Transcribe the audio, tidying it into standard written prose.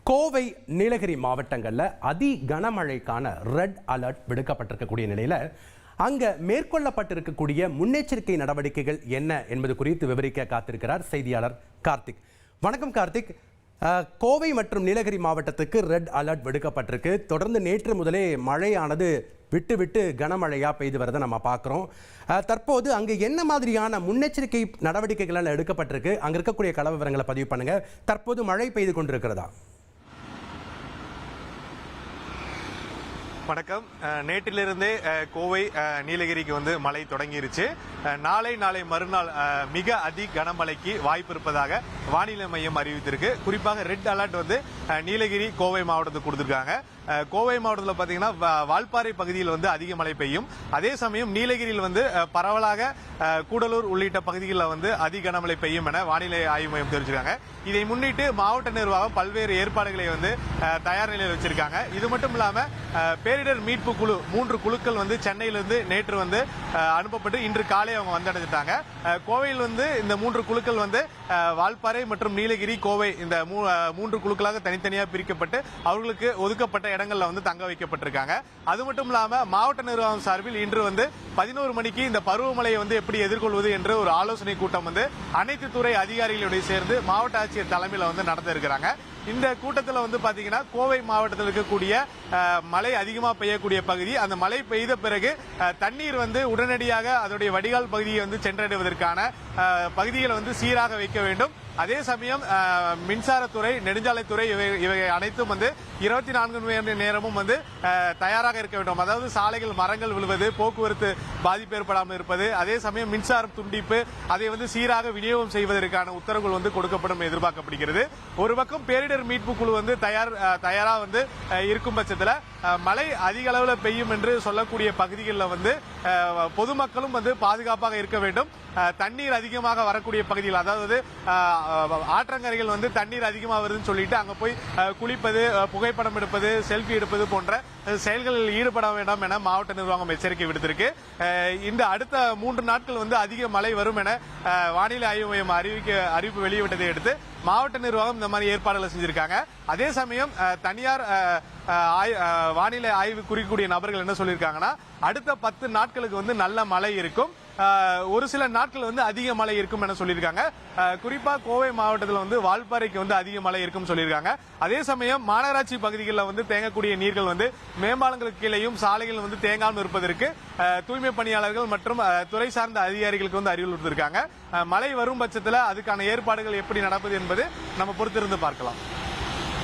கோவை நீலகிரி மாவட்டங்களில் அதி கனமழைக்கான red alert விடுக்கப்பட்டிருக்கக்கூடிய நிலையில் அங்கே மேற்கொள்ளப்பட்டிருக்கக்கூடிய முன்னெச்சரிக்கை நடவடிக்கைகள் என்ன என்பது குறித்து விவரிக்க காத்திருக்கிறார் செய்தியாளர் கார்த்திக். வணக்கம் கார்த்திக். கோவை மற்றும் நீலகிரி மாவட்டத்துக்கு ரெட் அலர்ட் விடுக்கப்பட்டிருக்கு. தொடர்ந்து நேற்று முதலே மழையானது விட்டு விட்டு கனமழையாக பெய்து வரதை நம்ம பார்க்குறோம். தற்போது அங்கே என்ன மாதிரியான முன்னெச்சரிக்கை நடவடிக்கைகள் எடுக்கப்பட்டிருக்கு, அங்கே இருக்கக்கூடிய கள விவரங்களை பதிவு பண்ணுங்க. தற்போது மழை பெய்து கொண்டிருக்கிறதா? வணக்கம். நேற்றிலிருந்தே கோவை நீலகிரிக்கு மழை தொடங்கிருச்சு. நாளை மறுநாள் மிக அதி கனமழைக்கு வாய்ப்பு இருப்பதாக வானிலை மையம் அறிவித்திருக்கு. குறிப்பாக ரெட் அலர்ட் நீலகிரி கோவை மாவட்டத்துக்கு கொடுத்திருக்காங்க. கோவை மாவட்டத்தில் பாத்தீங்கன்னா வால்பாறை பகுதியில் அதிக மழை பெய்யும். அதே சமயம் நீலகிரியில் பரவலாக கூடலூர் உள்ளிட்ட பகுதிகளில் அதி கனமழை பெய்யும் என வானிலை ஆய்வு மையம் தெரிவிச்சிருக்காங்க. இதை முன்னிட்டு மாவட்ட நிர்வாகம் பல்வேறு ஏற்பாடுகளை தயார் நிலையில் வச்சிருக்காங்க. இது மட்டும் இல்லாம பேரிடர் மீட்பு குழு 3 குழுக்கள் சென்னையிலிருந்து நேற்று அனுப்பப்பட்டு இன்று காலை அவங்க வந்தடைஞ்சிட்டாங்க. கோவையில் இந்த 3 குழுக்கள் வால்பாறை மற்றும் நீலகிரி கோவை இந்த 3 குழுக்களாக தனித்தனியாக பிரிக்கப்பட்டு அவர்களுக்கு ஒதுக்கப்பட்ட இடங்கள்ல தங்க வைக்கப்பட்டிருக்காங்க. அது மட்டும் இல்லாம மாவட்ட நிர்வாகம் சார்பில் இன்று 11 மணிக்கு இந்த பருவமழையை எப்படி எதிர்கொள்வது என்ற ஒரு ஆலோசனை கூட்டம் அனைத்து துறை அதிகாரிகளோடு சேர்ந்து மாவட்ட ஆட்சியர் தலைமையில் நடத்த இருக்கிறாங்க. இந்த கூட்டத்தில் பாத்தீங்கன்னா கோவை மாவட்டத்தில் இருக்கக்கூடிய மழை அதிகமா பெய்யக்கூடிய பகுதி, அந்த மழை பெய்த பிறகு தண்ணீர் உடனடியாக அதோடைய வடிகால் பகுதியை சென்றடைவதற்கான பகுதிகளை சீராக வைக்க வேண்டும். அதே சமயம் மின்சாரத்துறை, நெடுஞ்சாலைத்துறை இவை அனைத்தும் 24 மணி நேரமும் தயாராக இருக்க வேண்டும். அதாவது சாலைகள் மரங்கள் விழுவது, போக்குவரத்து பாதிப்பு ஏற்படாமல் இருப்பது, அதே சமயம் மின்சாரம் துண்டிப்பு அதை சீராக விநியோகம் செய்வதற்கான உத்தரவுகள் கொடுக்கப்படும் எதிர்பார்க்கப்படுகிறது. ஒரு பக்கம் பேரிடர் மீட்பு குழு தயாரா இருக்கும் பட்சத்தில் மழை அதிக அளவில் பெய்யும் என்று சொல்லக்கூடிய பகுதிகளில் பொதுமக்களும் பாதுகாப்பாக இருக்க வேண்டும். தண்ணீர் அதிகமாக வரக்கூடிய பகுதிகள், அதாவது ஆற்றங்கரைகள் தண்ணீர் அதிகமாக வருதுன்னு சொல்லிட்டு அங்க போய் குளிப்பது, புகைப்படம் எடுப்பது, செல்ஃபி எடுப்பது போன்ற செயல்களில் ஈடுபட வேண்டாம் என மாவட்ட நிர்வாகம் எச்சரிக்கை விடுத்திருக்கு. இந்த அடுத்த 3 நாட்கள் அதிக மழை வரும் என வானிலை ஆய்வு மையம் அறிவிப்பு வெளியிட்டதை அடுத்து மாவட்ட நிர்வாகம் இந்த மாதிரி ஏற்பாடுகளை செஞ்சிருக்காங்க. அதே சமயம் தனியார் வானிலை ஆய்வு குறிக்கக்கூடிய நபர்கள் என்ன சொல்லியிருக்காங்கன்னா, அடுத்த 10 நாட்களுக்கு நல்ல மழை இருக்கும், ஒரு சில நாட்கள் அதிக மழை இருக்கும் என சொல்லியிருக்காங்க. குறிப்பா கோவை மாவட்டத்தில் வால்பாறைக்கு அதிக மழை இருக்கும் சொல்லியிருக்காங்க. அதே சமயம் மாநகராட்சி பகுதிகளில் தேங்கக்கூடிய நீர்கள் மேம்பாலங்களுக்கு கீழேயும் சாலைகள் தேங்காமல் இருப்பதற்கு தூய்மை பணியாளர்கள் மற்றும் துறை சார்ந்த அதிகாரிகளுக்கு அறிவுறுத்திருக்காங்க. மழை வரும் பட்சத்தில் அதுக்கான ஏற்பாடுகள் எப்படி நடப்பது என்பது நம்ம பொறுத்திருந்து பார்க்கலாம்.